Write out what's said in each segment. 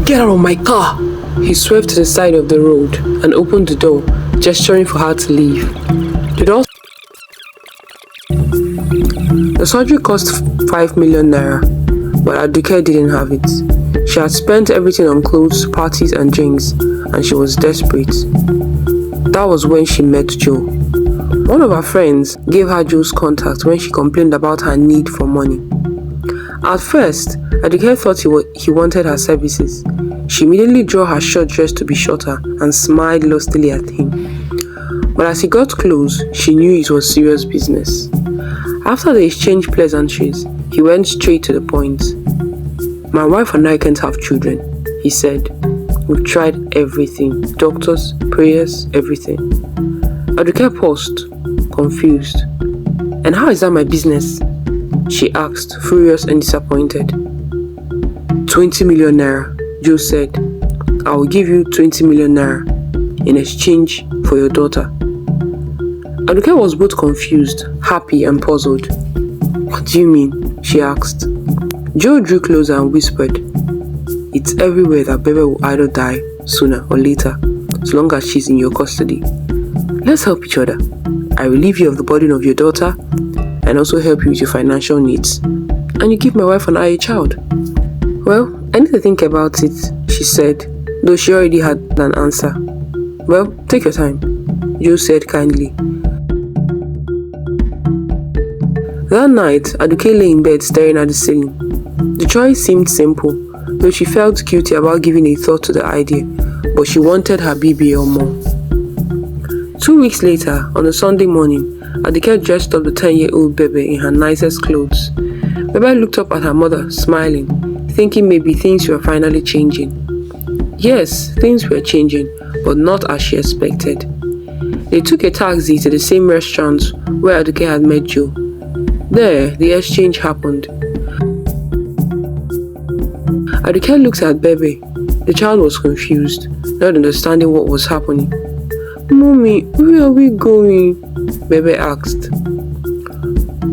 Get out of my car! He swerved to the side of the road and opened the door, gesturing for her to leave. The door. The surgery cost 5 million naira, but Aduke didn't have it. She had spent everything on clothes, parties and drinks, and she was desperate. That was when she met Joe. One of her friends gave her Joe's contact when she complained about her need for money. At first, Aduke thought he wanted her services. She immediately drew her short dress to be shorter and smiled lustily at him. But as he got close, she knew it was serious business. After they exchanged pleasantries, he went straight to the point. My wife and I can't have children, he said. We've tried everything, doctors, prayers, everything. Aduke paused, confused. And how is that my business? She asked, furious and disappointed. 20 million naira, Joe said. I will give you 20 million naira in exchange for your daughter. Aduke was both confused, happy and puzzled. What do you mean? She asked. Joe drew closer and whispered, it's everywhere that Bebe will either die sooner or later, as long as she's in your custody. Let's help each other. I relieve you of the burden of your daughter and also help you with your financial needs. And you give my wife and I a child. Well, I need to think about it, she said, though she already had an answer. Well, take your time, Joe said kindly. That night, Aduke lay in bed staring at the ceiling. The choice seemed simple, though she felt guilty about giving a thought to the idea, but she wanted her BBL more. 2 weeks later, on a Sunday morning, Aduke dressed up the 10-year-old Bebe in her nicest clothes. Bebe looked up at her mother, smiling, thinking maybe things were finally changing. Yes, things were changing, but not as she expected. They took a taxi to the same restaurant where Aduke had met Joe. There, the exchange happened. Aduke looked at Bebe. The child was confused, not understanding what was happening. Mommy, where are we going? Bebe asked.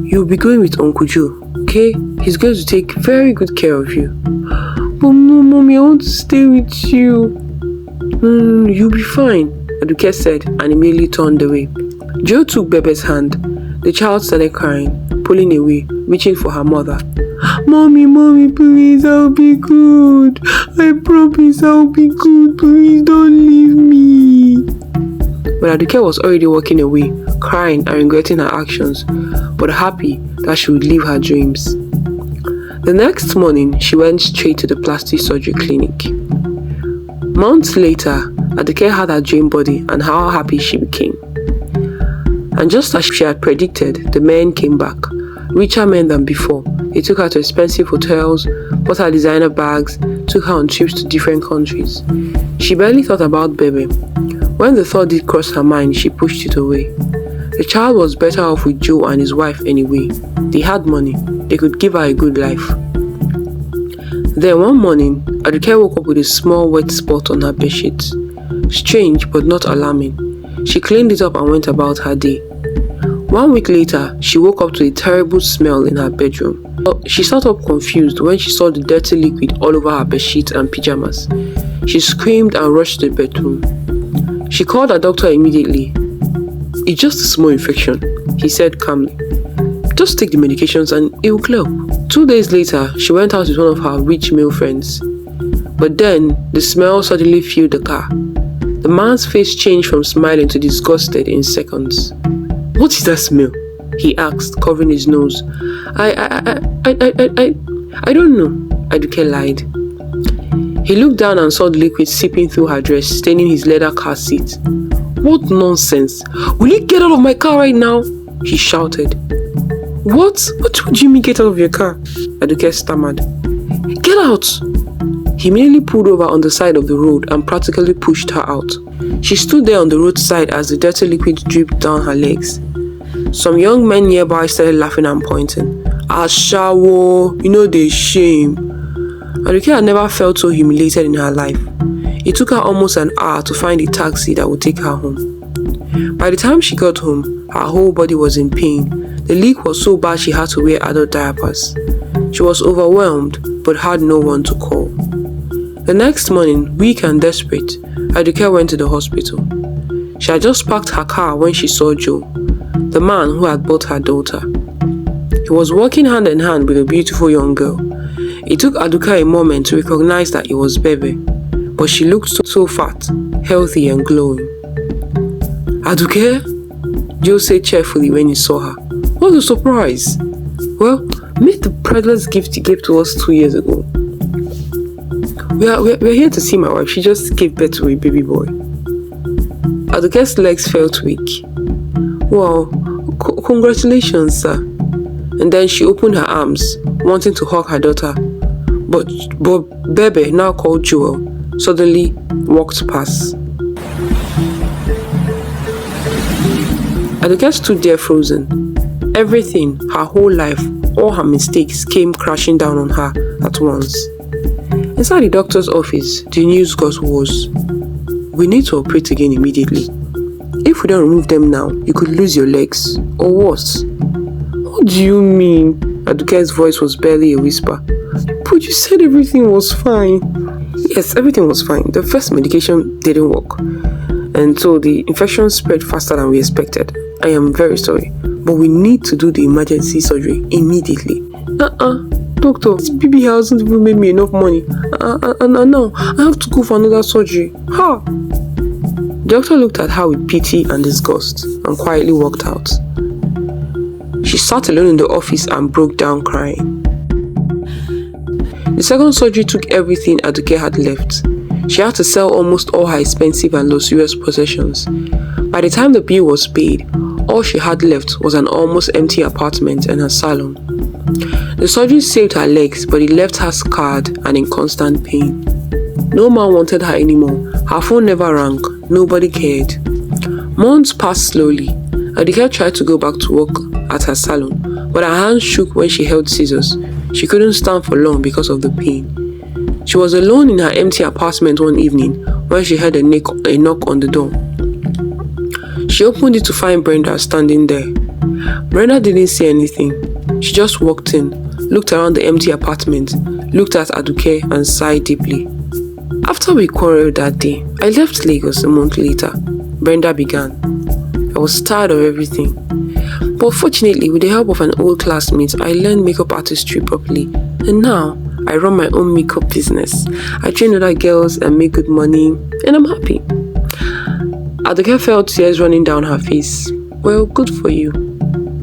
You'll be going with Uncle Joe, okay? He's going to take very good care of you. But no, Mommy, I want to stay with you. You'll be fine, Aduke said and immediately turned away. Joe took Bebe's hand. The child started crying, pulling away, reaching for her mother. Mommy, please, I'll be good. I promise I'll be good. Please don't leave me. But Aduke was already walking away, crying and regretting her actions, but happy that she would live her dreams. The next morning, she went straight to the plastic surgery clinic. Months later, Aduke had her dream body and how happy she became. And just as she had predicted, the men came back, richer men than before. They took her to expensive hotels, bought her designer bags, took her on trips to different countries. She barely thought about Bebe. When the thought did cross her mind, she pushed it away. The child was better off with Joe and his wife anyway. They had money. They could give her a good life. Then one morning, Aduke woke up with a small wet spot on her bedsheet. Strange but not alarming. She cleaned it up and went about her day. 1 week later, she woke up to a terrible smell in her bedroom. She sat up confused when she saw the dirty liquid all over her bedsheet and pajamas. She screamed and rushed to the bedroom. She called her doctor immediately. It's just a small infection, he said calmly. Just take the medications and it will clear up. 2 days later, she went out with one of her rich male friends. But then, the smell suddenly filled the car. The man's face changed from smiling to disgusted in seconds. What is that smell? He asked, covering his nose. I don't know, Aduke lied. He looked down and saw the liquid seeping through her dress, staining his leather car seat. What nonsense! Will you get out of my car right now? He shouted. What do you mean get out of your car? Aduke stammered. Get out! He immediately pulled over on the side of the road and practically pushed her out. She stood there on the roadside as the dirty liquid dripped down her legs. Some young men nearby started laughing and pointing. Ashawo, you know they shame. Aduke had never felt so humiliated in her life. It took her almost an hour to find a taxi that would take her home. By the time she got home, her whole body was in pain. The leak was so bad she had to wear adult diapers. She was overwhelmed but had no one to call. The next morning, weak and desperate, Aduke went to the hospital. She had just parked her car when she saw Joe, the man who had bought her daughter. He was walking hand in hand with a beautiful young girl. It took Aduke a moment to recognize that it was Bebe, but she looked so fat, healthy and glowing. "Aduke?" Joe said cheerfully when he saw her. "What a surprise! Well, meet the priceless gift you gave to us 2 years ago. We're here to see my wife. She just gave birth to a baby boy." Aduke's legs felt weak. "Wow, congratulations, sir." And then she opened her arms, wanting to hug her daughter. But Bebe, now called Joel, suddenly walked past. Aduke stood there frozen. Everything, her whole life, all her mistakes came crashing down on her at once. Inside the doctor's office, the news got worse. "We need to operate again immediately. If we don't remove them now, you could lose your legs, or worse." "What do you mean?" Aduke's voice was barely a whisper. "But you said everything was fine." "Yes, everything was fine. The first medication didn't work, and so the infection spread faster than we expected. I am very sorry, but we need to do the emergency surgery immediately." "Doctor, this baby hasn't even made me enough money. And now I have to go for another surgery. Ha!" The doctor looked at her with pity and disgust and quietly walked out. She sat alone in the office and broke down crying. The second surgery took everything Aduke had left. She had to sell almost all her expensive and luxurious possessions. By the time the bill was paid, all she had left was an almost empty apartment and her salon. The surgery saved her legs, but it left her scarred and in constant pain. No man wanted her anymore. Her phone never rang. Nobody cared. Months passed slowly. Aduke tried to go back to work at her salon, but her hands shook when she held scissors. She couldn't stand for long because of the pain. She was alone in her empty apartment one evening when she heard a knock on the door. She opened it to find Brenda standing there. Brenda didn't say anything. She just walked in, looked around the empty apartment, looked at Aduke and sighed deeply. "After we quarreled that day, I left Lagos a month later," Brenda began. "I was tired of everything. But fortunately, with the help of an old classmate, I learned makeup artistry properly. And now, I run my own makeup business. I train other girls and make good money, and I'm happy." Aduke felt tears running down her face. "Well, good for you."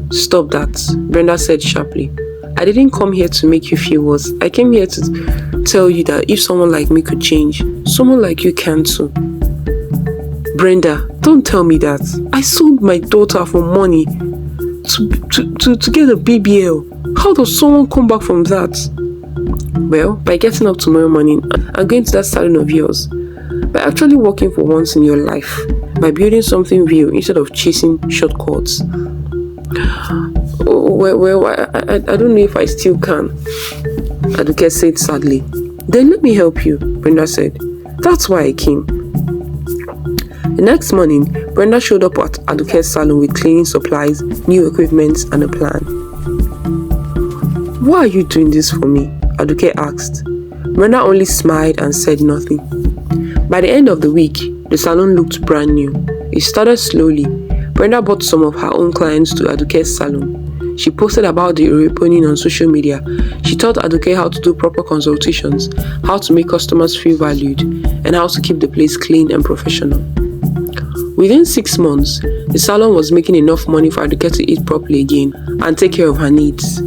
"Stop that," Brenda said sharply. "I didn't come here to make you feel worse. I came here to tell you that if someone like me could change, someone like you can too." "Brenda, don't tell me that. I sold my daughter for money to get a BBL. How does someone come back from that?" "Well, by getting up tomorrow morning and going to that salon of yours. By actually working for once in your life. By building something real instead of chasing shortcuts." Well, I don't know if I still can," Aduke said sadly. "Then let me help you," Brenda said. "That's why I came." The next morning, Brenda showed up at Aduke's salon with cleaning supplies, new equipment, and a plan. "Why are you doing this for me?" Aduke asked. Brenda only smiled and said nothing. By the end of the week, the salon looked brand new. It started slowly. Brenda brought some of her own clients to Aduke's salon. She posted about the reopening on social media. She taught Aduke how to do proper consultations, how to make customers feel valued, and how to keep the place clean and professional. Within 6 months, the salon was making enough money for Aduke to eat properly again and take care of her needs.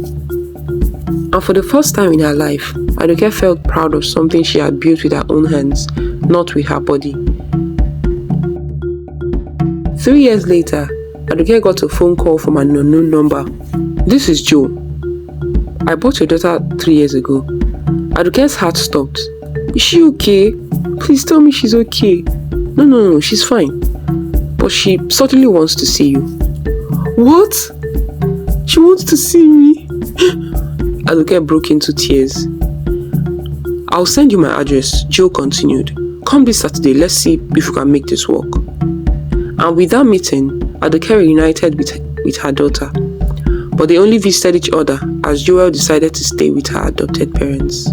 And for the first time in her life, Aduke felt proud of something she had built with her own hands, not with her body. 3 years later, Aduke got a phone call from an unknown number. "This is Joe. I bought your daughter 3 years ago." Aduke's heart stopped. "Is she okay? Please tell me she's okay." No, she's fine. But she certainly wants to see you." "What? She wants to see me?" Aduke broke into tears. "I'll send you my address," Joe continued. "Come this Saturday, let's see if we can make this work." And with that meeting, Aduke reunited with her daughter. But they only visited each other as Joel decided to stay with her adopted parents.